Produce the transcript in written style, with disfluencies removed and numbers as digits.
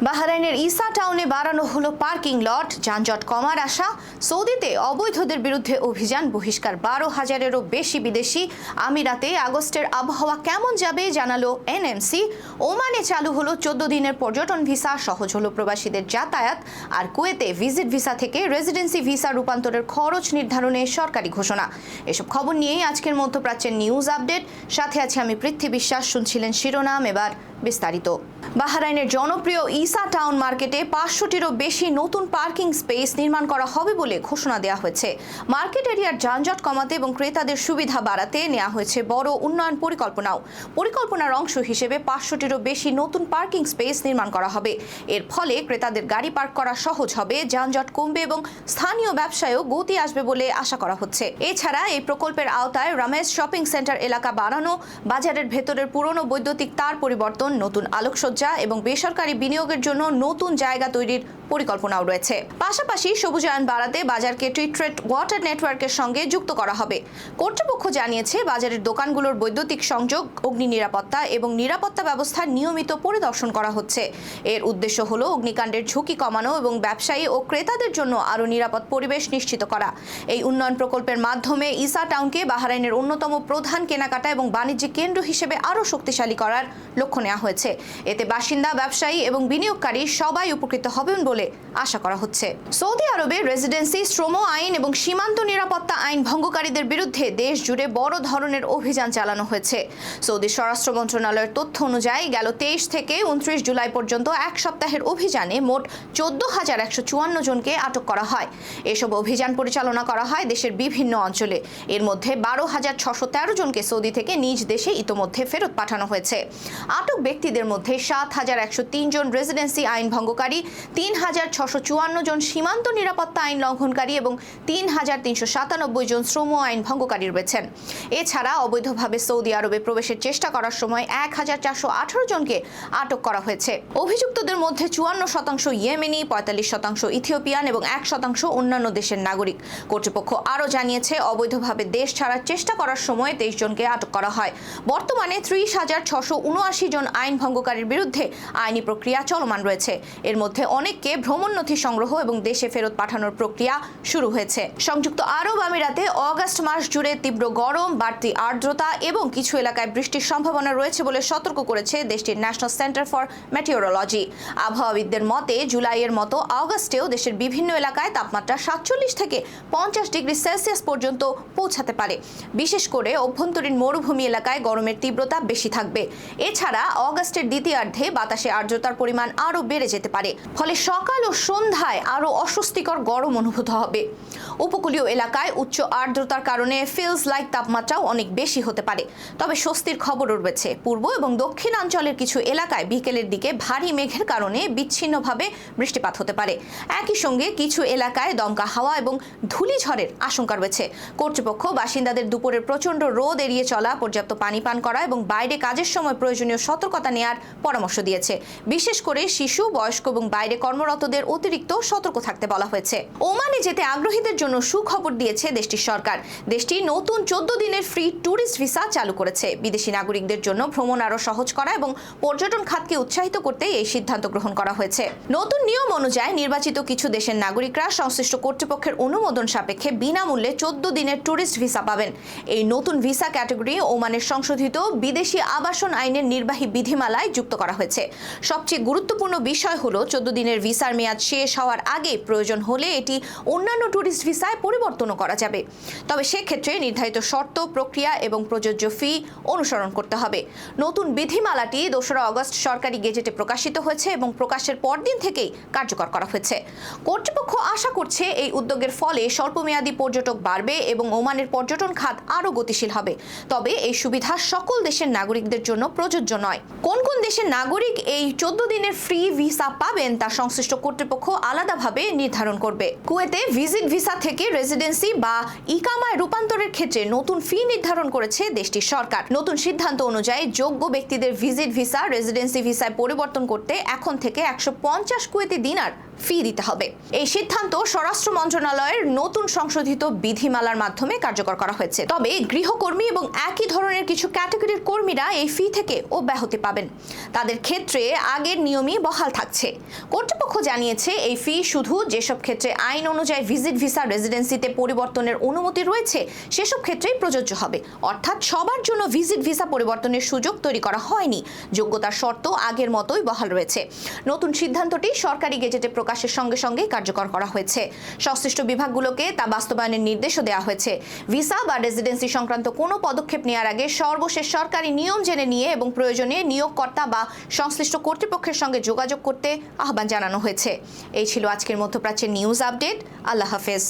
বাহরাইনের ইসা টাউনে বাড়ানো হলো পার্কিং লট, যানজট কমার আশা। সৌদিতে অবৈধদের বিরুদ্ধে অভিযান, বহিষ্কার 12,000-এরও বেশি বিদেশি। আমিরাতে আগস্টের আবহাওয়া কেমন যাবে জানালো এনএমসি। ওমানে চালু হলো 14 দিনের পর্যটন ভিসা, সহজ হলো প্রবাসীদের যাতায়াত। আর কুয়েতে ভিজিট ভিসা থেকে রেসিডেন্সি ভিসা রূপান্তরের খরচ নির্ধারণে সরকারি ঘোষণা। এসব খবর নিয়েই আজকের মধ্যপ্রাচ্যের নিউজ আপডেট। সাথে আছে আমি পৃথ্বী বিশ্বাস। শুনছিলেন শিরোনাম, এবার বিস্তারিত। বাহরাইনের জনপ্রিয় ইসা টাউন মার্কেটে 500টিরও বেশি নতুন পার্কিং স্পেস নির্মাণ করা হবে বলে ঘোষণা দেওয়া হয়েছে। মার্কেট এরিয়ার যানজট কমাতে এবং ক্রেতাদের সুবিধা বাড়াতে নেওয়া হয়েছে বড় উন্নয়ন পরিকল্পনাও। পরিকল্পনার অংশ হিসেবে 500টিরও বেশি নতুন পার্কিং স্পেস নির্মাণ করা হবে। এর ফলে ক্রেতাদের গাড়ি পার্ক করা সহজ হবে, যানজট কমবে এবং স্থানীয় ব্যবসায়ও গতি আসবে বলে আশা করা হচ্ছে। এছাড়া এই প্রকল্পের আওতায় রামেজ শপিং সেন্টার এলাকা বাড়ানো, বাজারের ভেতরের পুরনো বৈদ্যুতিক তার পরিবর্তন, নতুন আলোকসজ্জা এবং বেসরকারি বিনিয়োগের জন্য নতুন জায়গা তৈরির পরিকল্পনাও রয়েছে। পাশাপাশি সবুজায়ন বাড়াতে বাজারকে ট্রিট্রেট ওয়াটার নেটওয়ার্কের সঙ্গে যুক্ত করা হবে। কর্তৃপক্ষ জানিয়েছে, বাজারের দোকানগুলোর বৈদ্যুতিক সংযোগ, অগ্নি নিরাপত্তা এবং নিরাপত্তা ব্যবস্থার নিয়মিত পরিদর্শন করা হচ্ছে। এর উদ্দেশ্য হলো অগ্নিকাণ্ডের ঝুঁকি কমানো এবং ব্যবসায়ী ও ক্রেতাদের জন্য আরও নিরাপদ পরিবেশ নিশ্চিত করা। এই উন্নয়ন প্রকল্পের মাধ্যমে ইসা টাউনকে বাহরাইনের অন্যতম প্রধান কেনাকাটা এবং বাণিজ্যিক কেন্দ্র হিসেবে আরও শক্তিশালী করার লক্ষ্য নেওয়া হয়েছে। এতে বাসিন্দা, ব্যবসায়ী এবং বিনিয়োগকারী সবাই উপকৃত হবেন বলে আশা করা হচ্ছে। সৌদি আরবে রেসিডেন্সি, শ্রম আইন এবং সীমান্ত নিরাপত্তা আইন ভঙ্গকারীদের বিরুদ্ধে দেশ জুড়ে বড় ধরনের অভিযান চালানো হয়েছে। সৌদি স্বরাষ্ট্র মন্ত্রণালয়ের তথ্য অনুযায়ী গেল 23 থেকে 29 জুলাই পর্যন্ত এক সপ্তাহের অভিযানে মোট 14,154 জনকে আটক করা হয়। এসব অভিযান পরিচালনা করা হয় দেশের বিভিন্ন অঞ্চলে। এর মধ্যে 12,613 জনকে সৌদি থেকে নিজ দেশে ইতোমধ্যে ফেরত পাঠানো হয়েছে। আটক ব্যক্তিদের মধ্যে 7,103 জন রেসিডেন্সি আইন ভঙ্গকারী, 3,654 জন সীমান্ত নিরাপত্তা আইন লঙ্ঘনকারী এবং 3,397 জন শ্রম আইন ভঙ্গকারী রয়েছেন। এছাড়া অবৈধভাবে সৌদি আরবে প্রবেশের চেষ্টা করার সময় 1,418 জনকে আটক করা হয়েছে। অভিযুক্তদের মধ্যে 54% ইয়েমেনি, 45% ইথিওপিয়ান এবং 1% অন্যান্য দেশের নাগরিক। কর্তৃপক্ষ আরও জানিয়েছে, অবৈধভাবে দেশ ছাড়ার চেষ্টা করার সময় 23 জনকে আটক করা হয়। বর্তমানে 30,679 জন আইন ভঙ্গকারীর বিরুদ্ধে আইনি প্রক্রিয়া চলমান রয়েছে। এর মধ্যে অনেককে ভ্রমণ নথি সংগ্রহ এবং দেশে ফেরত পাঠানোর প্রক্রিয়া শুরু হয়েছে। সংযুক্ত আরব আমিরাতে অগাস্ট মাস জুড়ে তীব্র গরম, বাড়তি আর্দ্রতা এবং কিছু এলাকায় বৃষ্টির সম্ভাবনা রয়েছে বলে সতর্ক করেছে দেশটির ন্যাশনাল সেন্টার ফর মেটিওরোলজি। আবহাওয়াবিদদের মতে, জুলাইয়ের মতো আগস্টেও দেশের বিভিন্ন এলাকায় তাপমাত্রা 47 থেকে 50 ডিগ্রি সেলসিয়াস পর্যন্ত পৌঁছাতে পারে। বিশেষ করে অভ্যন্তরীণ মরুভূমি এলাকায় গরমের তীব্রতা বেশি থাকবে। এছাড়া অগাস্টের দ্বিতীয়ার্ধে বাতাসে আর্দ্রতার পরিমাণ আরও বেড়ে যেতে পারে, ফলে সকাল ও সন্ধ্যায় আরও অস্বস্তিকর গরম অনুভূত হবে। উপকূলীয় এলাকায় উচ্চ আর্দ্রতার কারণে ফিলস লাইক তাপমাত্রাও অনেক বেশি হতে পারে। তবে স্বস্তির খবরও রয়েছে। পূর্ব এবং দক্ষিণাঞ্চলের কিছু এলাকায় বিকেলের দিকে ভারী মেঘের কারণে বিচ্ছিন্নভাবে বৃষ্টিপাত হতে পারে। একই সঙ্গে কিছু এলাকায় দমকা হাওয়া এবং ধূলিঝড়ের আশঙ্কা রয়েছে। কর্তৃপক্ষ বাসিন্দাদের দুপুরের প্রচণ্ড রোদ এড়িয়ে চলা, পর্যাপ্ত পানি পান করা এবং বাইরে কাজের সময় প্রয়োজনীয় সতর্কতা নেওয়ার পরামর্শ দিয়েছে। বিশেষ করে শিশু, বয়স্ক এবং বাইরে কর্মরতদের অতিরিক্ত সতর্ক থাকতে বলা হয়েছে। ওমানে যেতে আগ্রহীদের জন্য সুখবর দিয়েছে দেশটির সরকার। দেশটি নতুন 14 দিনের ফ্রি ট্যুরিস্ট ভিসা চালু করেছে। বিদেশি নাগরিকদের জন্য ভ্রমণ আরও সহজ করা এবং পর্যটন খাতকে উৎসাহিত করতে এই সিদ্ধান্ত গ্রহণ করা হয়েছে। নতুন নিয়ম অনুযায়ী নির্বাচিত কিছু দেশের নাগরিকরা সংশ্লিষ্ট কর্তৃপক্ষের অনুমোদন সাপেক্ষে বিনামূল্যে 14 দিনের ট্যুরিস্ট ভিসা পাবেন। এই নতুন ভিসা ক্যাটাগরি ওমানের সংশোধিত বিদেশি আবাসন আইনের নির্বাহী বিধিমালায় যুক্ত করা হয়েছে। সবচেয়ে গুরুত্বপূর্ণ বিষয় হলো 14 দিনের ভিসার মেয়াদ শেষ হওয়ার আগে প্রয়োজন হলে এটি অন্যান্য ট্যুরিস্ট ভিসায় পরিবর্তনও করা যাবে। তবে সেক্ষেত্রে নির্ধারিত শর্ত, প্রক্রিয়া এবং প্রযোজ্য ফি অনুসরণ করতে হবে। নতুন বিধিমালাটি 2 আগস্ট সরকারি গেজেটে প্রকাশিত হয়েছে এবং প্রকাশের পরদিন থেকেই কার্যকর করা হয়েছে। কর্তৃপক্ষ আশা করছে এই উদ্যোগের ফলে স্বল্পমেয়াদী পর্যটক বাড়বে এবং ওমানের পর্যটন খাত আরও গতিশীল হবে। তবে এই সুবিধা সকল দেশের নাগরিকদের জন্য প্রযোজ্য নয়। কোন কোন দেশের নাগরিক এই 14 দিনের ফ্রি ভিসা পাবেন তা সংশ্লিষ্ট কর্তৃপক্ষ আলাদাভাবে নির্ধারণ করবে। কুয়েতে ভিজিট ভিসা থেকে রেসিডেন্সি বা ইকামায় রূপান্তরের ক্ষেত্রে নতুন ফি নির্ধারণ করেছে দেশটির সরকার। নতুন সিদ্ধান্ত অনুযায়ী যোগ্য ব্যক্তিদের ভিজিট ভিসা রেসিডেন্সি ভিসায় পরিবর্তন করতে এখন থেকে 150 কুয়েতি দিনার ফি দিতে হবে। এই সিদ্ধান্ত স্বরাষ্ট্র মন্ত্রণালয়ের নতুন সংশোধিত বিধিমালার মাধ্যমে কার্যকর করা হয়েছে। তবে গৃহকর্মী এবং একই ধরনের কিছু ক্যাটাগরির কর্মীরা এই ফি থেকে অব্যাহতি পাবেন। তাদের ক্ষেত্রে আগের নিয়মই বহাল থাকছে। কর্তৃপক্ষ জানিয়েছে এই ফি শুধু যেসব ক্ষেত্রে আইন অনুযায়ী ভিজিট ভিসা রেসিডেন্সিতে পরিবর্তনের অনুমতি রয়েছে সেসব ক্ষেত্রেই প্রযোজ্য হবে। অর্থাৎ সবার জন্য ভিজিট ভিসা পরিবর্তনের সুযোগ তৈরি করা হয়নি। যোগ্যতার শর্ত আগের মতোই বহাল রয়েছে। নতুন সিদ্ধান্তটি সরকারি গেজেটে প্রকাশের সঙ্গে সঙ্গে কার্যকর করা হয়েছে। সংশ্লিষ্ট বিভাগগুলোকে তা বাস্তবায়নের নির্দেশও দেওয়া হয়েছে। ভিসা বা রেসিডেন্সি সংক্রান্ত কোনো পদক্ষেপ নেওয়ার আগে সর্বশেষ সরকারি নিয়ম জেনে নিয়ে এবং প্রয়োজনে নিয়োগকর্তা বা সংশ্লিষ্ট কর্তৃপক্ষের সঙ্গে যোগাযোগ করতে আহ্বান জানানো হয়েছে। এই ছিল আজকের মধ্যপ্রাচ্যের নিউজ আপডেট। আল্লাহ হাফেজ।